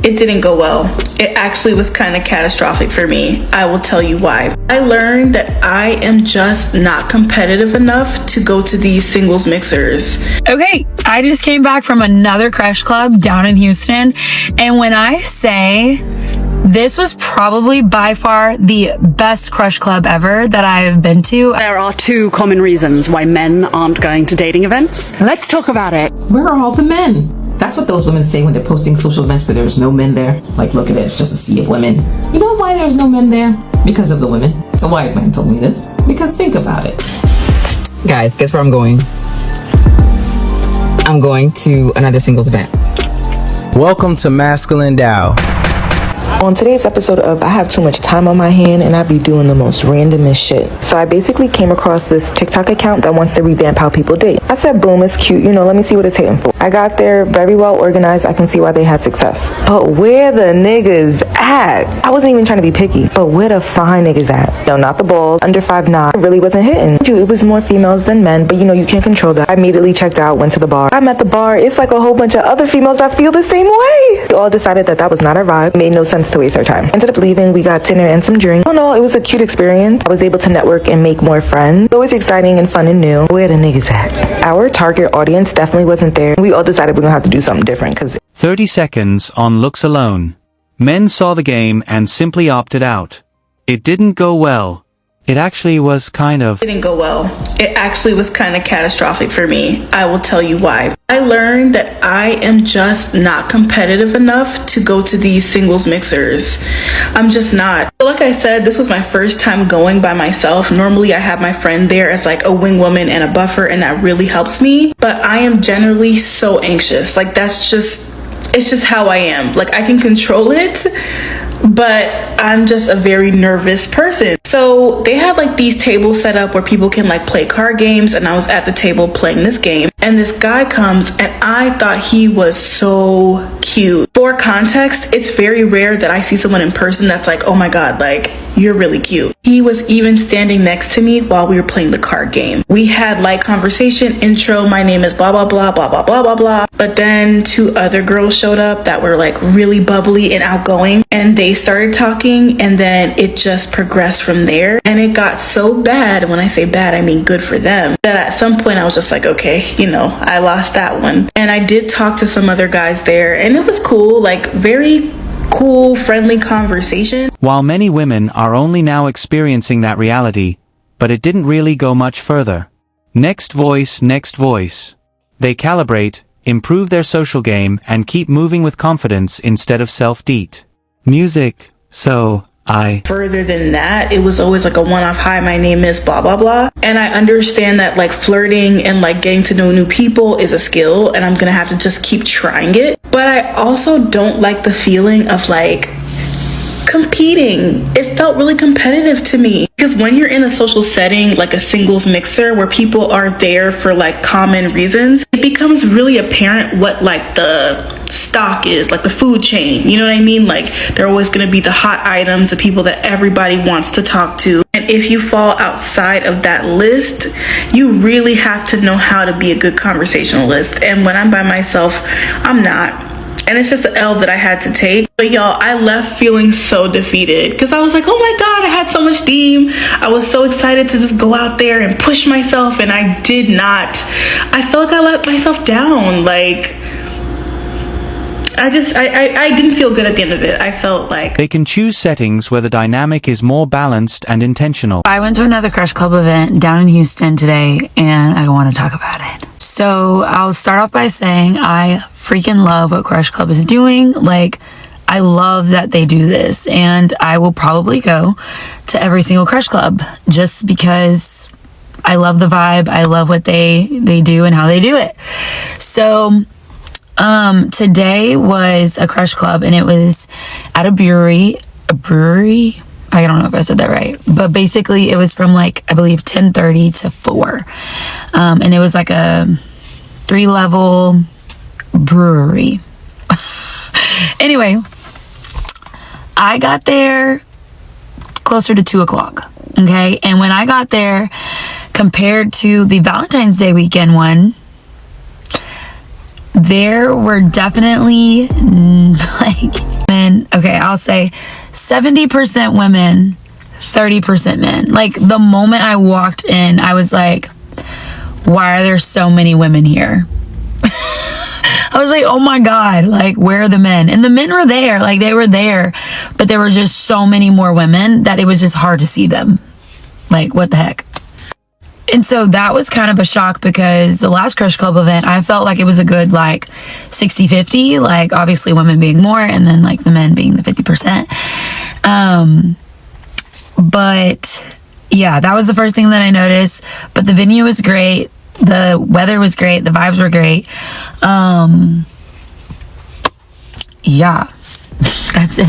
It didn't go well. It actually was kind of catastrophic for me. I will tell you why. I learned that I am just not competitive enough to go to these singles mixers. Okay, I just came back from another Crush Club down in Houston, and when I say this was probably by far the best Crush Club ever that I've been to. There are two common reasons why men aren't going to dating events. Let's talk about it. Where are all the men? That's what those women say when they're posting social events where there's no men there. Like, look at it, it's just a sea of women. You know why there's no men there? Because of the women. A wise man told me this. Because think about it. Guys, guess where I'm going? I'm going to another singles event. Welcome to Masculine Dow. On today's episode of I Have Too Much Time on My Hand and I Be Doing the Most Randomest Shit. So I basically came across this TikTok account that wants to revamp how people date. I said, boom, it's cute, let me see what it's hitting for. I got there very well organized. I can see why they had success. But where the niggas at? I wasn't even trying to be picky, but where the fine niggas at? No, not the bald, under 5'9". It really wasn't hitting. It was more females than men, but you can't control that. I immediately checked out, went to the bar. I'm at the bar. It's like a whole bunch of other females that feel the same way. We all decided that was not our vibe. It made no sense to waste our time. Ended up leaving. We got dinner and some drinks. No, it was a cute experience. I was able to network and make more friends. Always exciting and fun and new. Where the niggas at? Our target audience definitely wasn't there. We all decided we're gonna have to do something different because 30 seconds on looks alone. Men saw the game and simply opted out. It didn't go well. It actually was kind of... Didn't go well. It actually was kind of catastrophic for me. I will tell you why. I learned that I am just not competitive enough to go to these singles mixers. I'm just not. Like I said, this was my first time going by myself. Normally I have my friend there as like a wing woman and a buffer, and that really helps me. But I am generally so anxious. Like it's just how I am. Like I can control it, but I'm just a very nervous person. So they had like these tables set up where people can like play card games, and I was at the table playing this game, and this guy comes and I thought he was so cute. For context, it's very rare that I see someone in person that's like, oh my god, like you're really cute. He was even standing next to me while we were playing the card game. We had like conversation, intro, my name is blah blah blah blah blah blah blah blah. But then two other girls showed up that were like really bubbly and outgoing, and they started talking, and then it just progressed from there. And it got so bad, and when I say bad I mean good for them, that at some point I was just like, okay, I lost that one. And I did talk to some other guys there, and it was cool, like very cool, friendly conversation. While many women are only now experiencing that reality, but it didn't really go much further. Next voice. They calibrate, improve their social game, and keep moving with confidence instead of self-deet. Music. Further than that, it was always like a one-off, hi, my name is blah blah blah. And I understand that like flirting and like getting to know new people is a skill, and I'm gonna have to just keep trying it. But I also don't like the feeling of like competing. It felt really competitive to me, because when you're in a social setting like a singles mixer where people are there for like common reasons, it becomes really apparent what like the stock is, like the food chain, you know what I mean? Like they're always going to be the hot items, the people that everybody wants to talk to. And if you fall outside of that list, you really have to know how to be a good conversationalist. And when I'm by myself, I'm not. And it's just an L that I had to take. But y'all, I left feeling so defeated, because I was like, oh my god, I had so much steam. I was so excited to just go out there and push myself, and I did not. I felt like I let myself down. Like I didn't feel good at the end of it. I felt like They can choose settings where the dynamic is more balanced and intentional. I went to another Crush Club event down in Houston today, and I want to talk about it. So I'll start off by saying I freaking love what Crush Club is doing. Like, I love that they do this, and I will probably go to every single Crush Club just because I love the vibe. I love what they do and how they do it. So today was a Crush Club, and it was at a brewery. I don't know if I said that right, but basically it was from like, I believe 10:30 to 4. And it was like a 3-level brewery. Anyway, I got there closer to 2:00. Okay. And when I got there, compared to the Valentine's Day weekend one, there were definitely like I'll say 70% women, 30% men. Like, the moment I walked in, I was like, why are there so many women here? I was like, oh my God, like, where are the men? And the men were there, like, they were there, but there were just so many more women that it was just hard to see them. Like, what the heck? And so that was kind of a shock, because the last Crush Club event, I felt like it was a good, like, 60-50, like, obviously women being more, and then, like, the men being the 50%. But yeah, that was the first thing that I noticed. But the venue was great. The weather was great. The vibes were great. Yeah,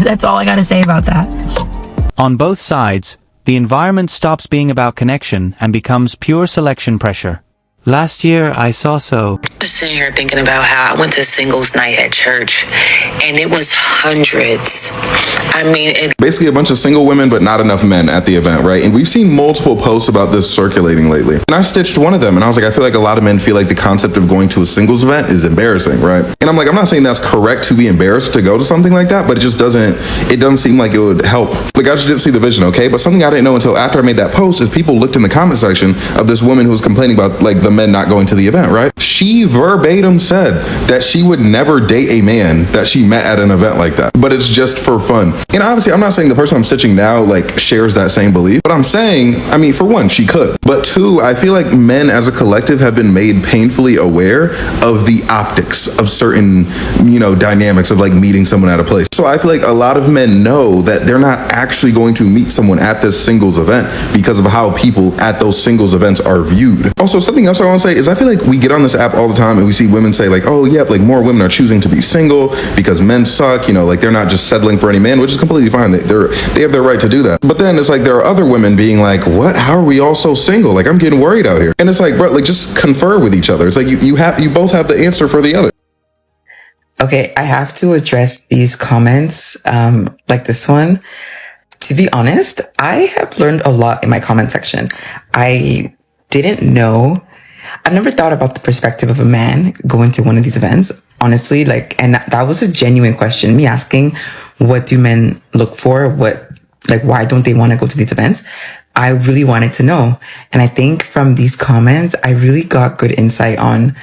that's all I got to say about that. On both sides, the environment stops being about connection and becomes pure selection pressure. Last year, I saw so. Just sitting here thinking about how I went to singles night at church, and it was hundreds. I mean, basically a bunch of single women, but not enough men at the event, right? And we've seen multiple posts about this circulating lately. And I stitched one of them, and I was like, I feel like a lot of men feel like the concept of going to a singles event is embarrassing, right? And I'm like, I'm not saying that's correct to be embarrassed to go to something like that, but it doesn't seem like it would help. Like, I just didn't see the vision, okay? But something I didn't know until after I made that post is people looked in the comment section of this woman who was complaining about, like, the men not going to the event, right? She verbatim said that she would never date a man that she met at an event like that, but it's just for fun. And obviously, I'm not saying the person I'm stitching now, like, shares that same belief, but I'm saying, I mean, for one, she could. But two, I feel like men as a collective have been made painfully aware of the optics of certain, dynamics of, like, meeting someone at a place. So I feel like a lot of men know that they're not actually going to meet someone at this singles event because of how people at those singles events are viewed. Also, something else I want to say is I feel like we get on this app all the time and we see women say, like, oh, yeah, like, more women are choosing to be single because men suck, like, they're not just settling for any man, which is completely fine. They have their right to do that. But then it's like there are other women being like, what? How are we all so single? Like, I'm getting worried out here. And it's like, bro, like, just confer with each other. It's like you both have the answer for the other. Okay, I have to address these comments, like this one. To be honest, I have learned a lot in my comment section. I didn't know. I've never thought about the perspective of a man going to one of these events, honestly, like, and that was a genuine question. Me asking, what do men look for? Why don't they want to go to these events? I really wanted to know. And I think from these comments, I really got good insight on,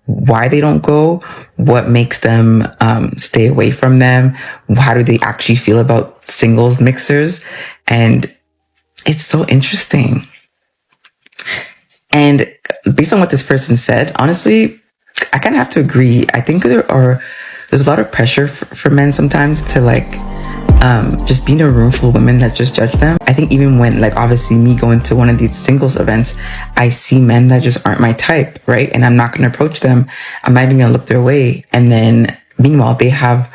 why they don't go, what makes them, stay away from them. How do they actually feel about singles mixers? And it's so interesting. And based on what this person said, honestly, I kind of have to agree. I think there's a lot of pressure for men sometimes to, like, just be in a room full of women that just judge them. I think even when, like, obviously me going to one of these singles events, I see men that just aren't my type, right? And I'm not going to approach them. I'm not even going to look their way. And then meanwhile, they have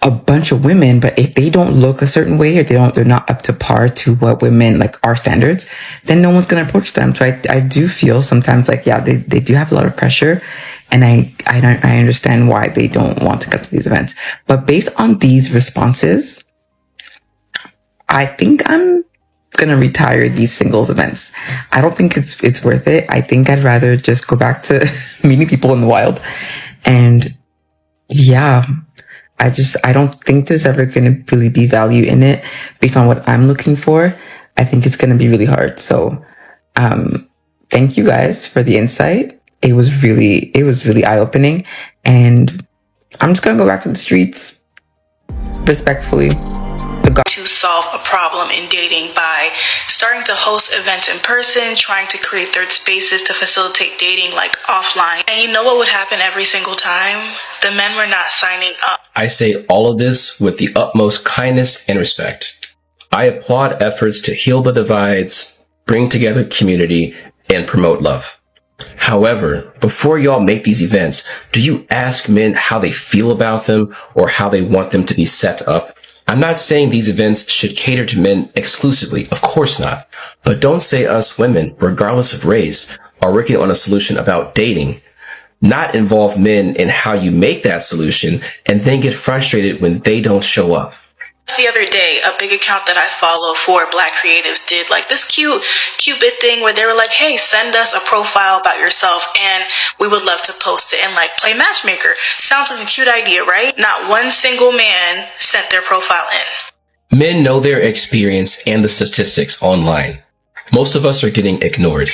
a bunch of women, but if they don't look a certain way or they're not up to par to what women, like, our standards, then no one's going to approach them. So I do feel sometimes like, yeah, they do have a lot of pressure, and I understand why they don't want to come to these events. But based on these responses, I think I'm going to retire these singles events. I don't think it's worth it. I think I'd rather just go back to meeting people in the wild. And yeah, I don't think there's ever going to really be value in it based on what I'm looking for. I think it's going to be really hard. So, thank you guys for the insight. It was really eye-opening, and I'm just going to go back to the streets respectfully. To solve a problem in dating by starting to host events in person, trying to create third spaces to facilitate dating, like, offline. And you know what would happen every single time? The men were not signing up. I say all of this with the utmost kindness and respect. I applaud efforts to heal the divides, bring together community, and promote love. However, before y'all make these events, do you ask men how they feel about them or how they want them to be set up? I'm not saying these events should cater to men exclusively, of course not. But don't say us women, regardless of race, are working on a solution about dating, not involve men in how you make that solution, and then get frustrated when they don't show up. The other day, a big account that I follow for Black creatives did like this cute bit thing where they were like, hey, send us a profile about yourself and we would love to post it and like play matchmaker. Sounds like a cute idea, right? Not one single man sent their profile in. Men know their experience and the statistics online. Most of us are getting ignored.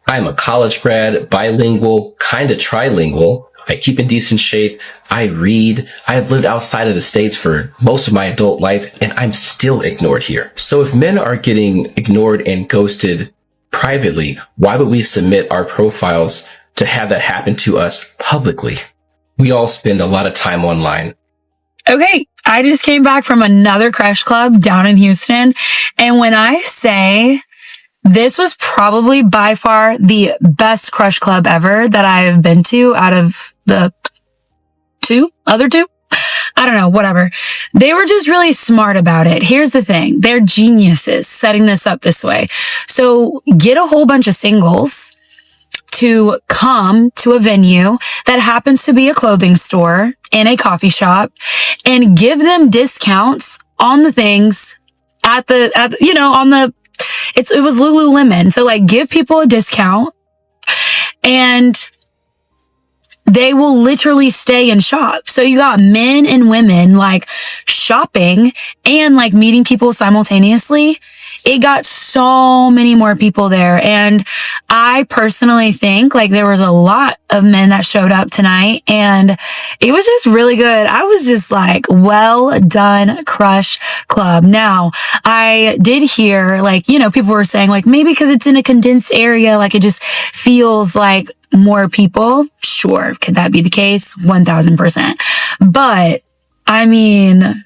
I am a college grad, bilingual, kinda trilingual. I keep in decent shape. I read. I have lived outside of the States for most of my adult life, and I'm still ignored here. So if men are getting ignored and ghosted privately, why would we submit our profiles to have that happen to us publicly? We all spend a lot of time online. Okay, I just came back from another Crush Club down in Houston, and when I say this was probably by far the best Crush Club ever that I've been to out of the other two. I don't know, whatever. They were just really smart about it. Here's the thing. They're geniuses setting this up this way. So get a whole bunch of singles to come to a venue that happens to be a clothing store and a coffee shop and give them discounts on the things it was Lululemon. So like give people a discount and they will literally stay and shop. So you got men and women like shopping and like meeting people simultaneously. It got so many more people there. And I personally think like there was a lot of men that showed up tonight and it was just really good. I was just like, well done, Crush Club. Now, I did hear like, people were saying like maybe because it's in a condensed area, like it just feels like more people. Sure. Could that be the case? 1000%. But I mean,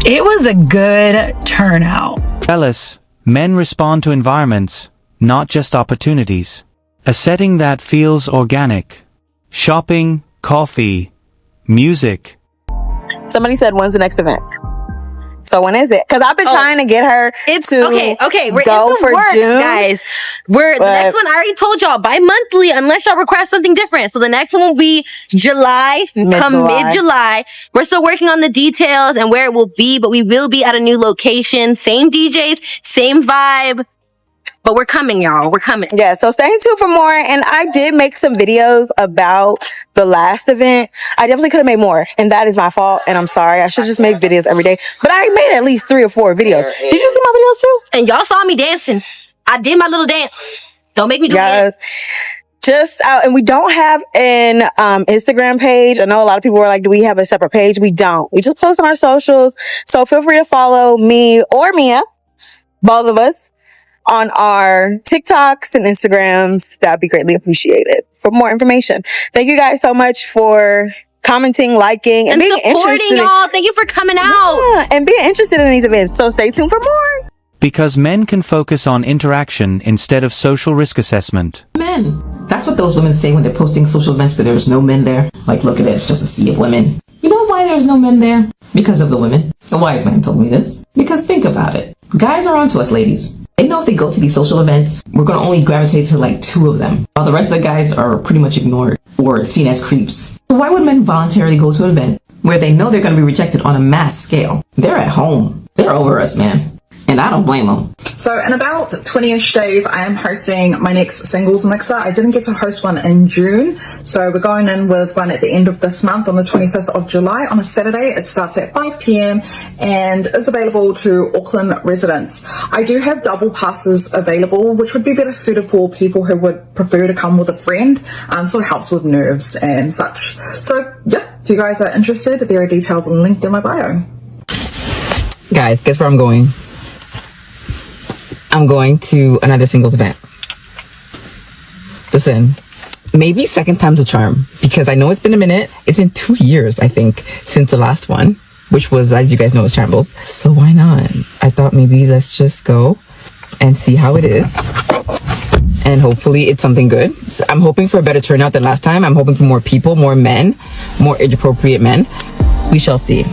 it was a good turnout. Fellas, men respond to environments, not just opportunities. A setting that feels organic. Shopping, coffee, music. Somebody said, when's the next event? So when is it? Because I've been trying to get her to okay. We're go in the for works, June, guys. The next one I already told y'all bi-monthly, unless y'all request something different. So the next one will be July, mid-July. We're still working on the details and where it will be, but we will be at a new location, same DJs, same vibe. But we're coming, y'all. We're coming. Yeah, so stay tuned for more. And I did make some videos about the last event. I definitely could have made more, and that is my fault. And I'm sorry. I should just make videos every day. But I made at least 3 or 4 videos. Did you see my videos too? And y'all saw me dancing. I did my little dance. Don't make me do that. And we don't have an Instagram page. I know a lot of people were like, do we have a separate page? We don't. We just post on our socials. So feel free to follow me or Mia, both of us, on our TikToks and Instagrams. That'd be greatly appreciated. For more information, thank you guys so much for commenting, liking, and being interested. Y'all. Thank you for coming out and being interested in these events. So stay tuned for more. Because men can focus on interaction instead of social risk assessment. Men. That's what those women say when they're posting social events, but there's no men there. Like, look at this, just a sea of women. You know why there's no men there? Because of the women. A wise man told me this. Because think about it. Guys are onto us, ladies. They know if they go to these social events, we're going to only gravitate to like 2 of them, while the rest of the guys are pretty much ignored or seen as creeps. So why would men voluntarily go to an event where they know they're going to be rejected on a mass scale? They're at home. They're over us, man. And I don't blame them. So in about 20-ish days, I am hosting my next singles mixer. I didn't get to host one in June. So we're going in with one at the end of this month on the 25th of July on a Saturday. It starts at 5 p.m. and is available to Auckland residents. I do have double passes available, which would be better suited for people who would prefer to come with a friend. Sort of helps with nerves and such. So yeah, if you guys are interested, there are details linked in my bio. Guys, guess where I'm going? I'm going to another singles event. Listen, maybe second time's a charm, because I know it's been a minute. It's been 2 years, I think, since the last one, which was, as you guys know, was Shambles. So why not? I thought maybe let's just go and see how it is. And hopefully it's something good. So I'm hoping for a better turnout than last time. I'm hoping for more people, more men, more age-appropriate men. We shall see.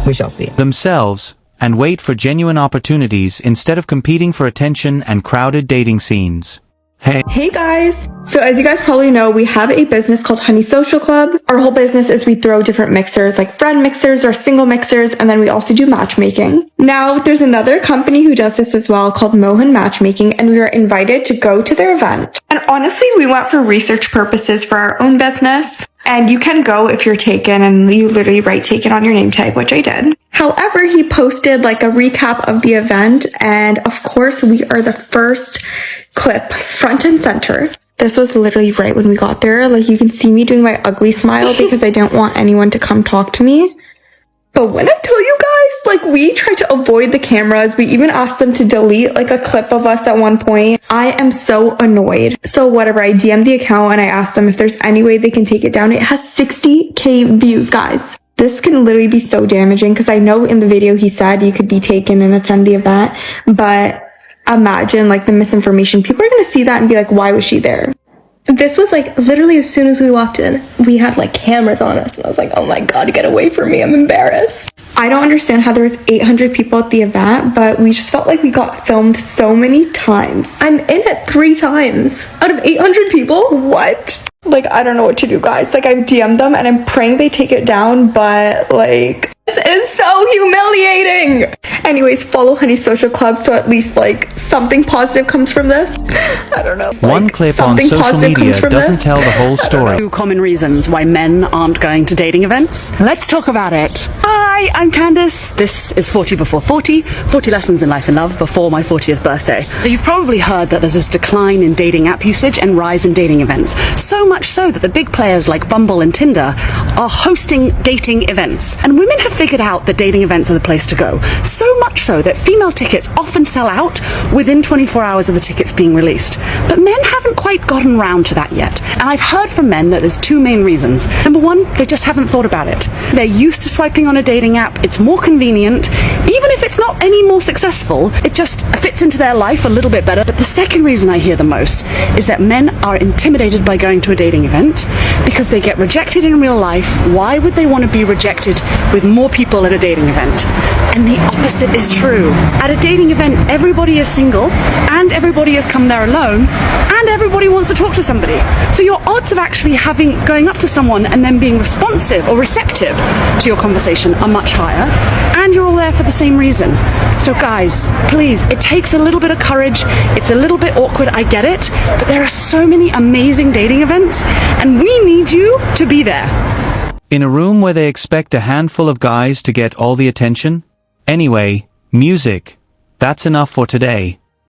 We shall see. Themselves, and wait for genuine opportunities instead of competing for attention and crowded dating scenes. Hey guys! So as you guys probably know, we have a business called Honey Social Club. Our whole business is we throw different mixers like friend mixers or single mixers, and then we also do matchmaking. Now there's another company who does this as well called Mohan Matchmaking, and we were invited to go to their event. And honestly, we went for research purposes for our own business. And you can go if you're taken, and you literally write taken on your name tag, which I did. However, he posted like a recap of the event, and of course we are the first clip front and center. This was literally right when we got there. Like you can see me doing my ugly smile because I don't want anyone to come talk to me. But when I tell you guys, like we tried to avoid the cameras. We even asked them to delete like a clip of us at one point. I am so annoyed. So whatever, I DM'd the account and I asked them if there's any way they can take it down. It has 60K views, guys. This can literally be so damaging because I know in the video he said you could be taken and attend the event, but imagine like the misinformation. People are going to see that and be like, why was she there? This was like literally as soon as we walked in, we had like cameras on us and I was like, oh my God, get away from me. I'm embarrassed. I don't understand how there was 800 people at the event, but we just felt like we got filmed so many times. I'm in it 3 times out of 800 people. What? Like, I don't know what to do, guys. Like, I've DM'd them and I'm praying they take it down, but like, this is so humiliating. Anyways, follow Honey Social Club so at least like something positive comes from this. I don't know. One clip on social media doesn't tell the whole story. 2 common reasons why men aren't going to dating events. Let's talk about it. Hi, I'm Candice. This is 40 Before 40 lessons in life and love before my 40th birthday. So you've probably heard that there's this decline in dating app usage and rise in dating events. So much so that the big players like Bumble and Tinder are hosting dating events. And women have figured out that dating events are the place to go. So much so that female tickets often sell out within 24 hours of the tickets being released. But men haven't quite gotten round to that yet. And I've heard from men that there's 2 main reasons. Number 1, they just haven't thought about it. They're used to swiping on a dating app. It's more convenient. Even if it's not any more successful, it just fits into their life a little bit better. But the second reason I hear the most is that men are intimidated by going to a dating event because they get rejected in real life. Why would they want to be rejected with more people at a dating event? And the opposite is true. At a dating event, everybody is single and everybody has come there alone and everybody wants to talk to somebody. So your odds of actually going up to someone and then being responsive or receptive to your conversation are much higher, and you're all there for the same reason. So guys, please, it takes a little bit of courage. It's a little bit awkward, I get it, but there are so many amazing dating events and we need you to be there. In a room where they expect a handful of guys to get all the attention? Anyway, music. That's enough for today.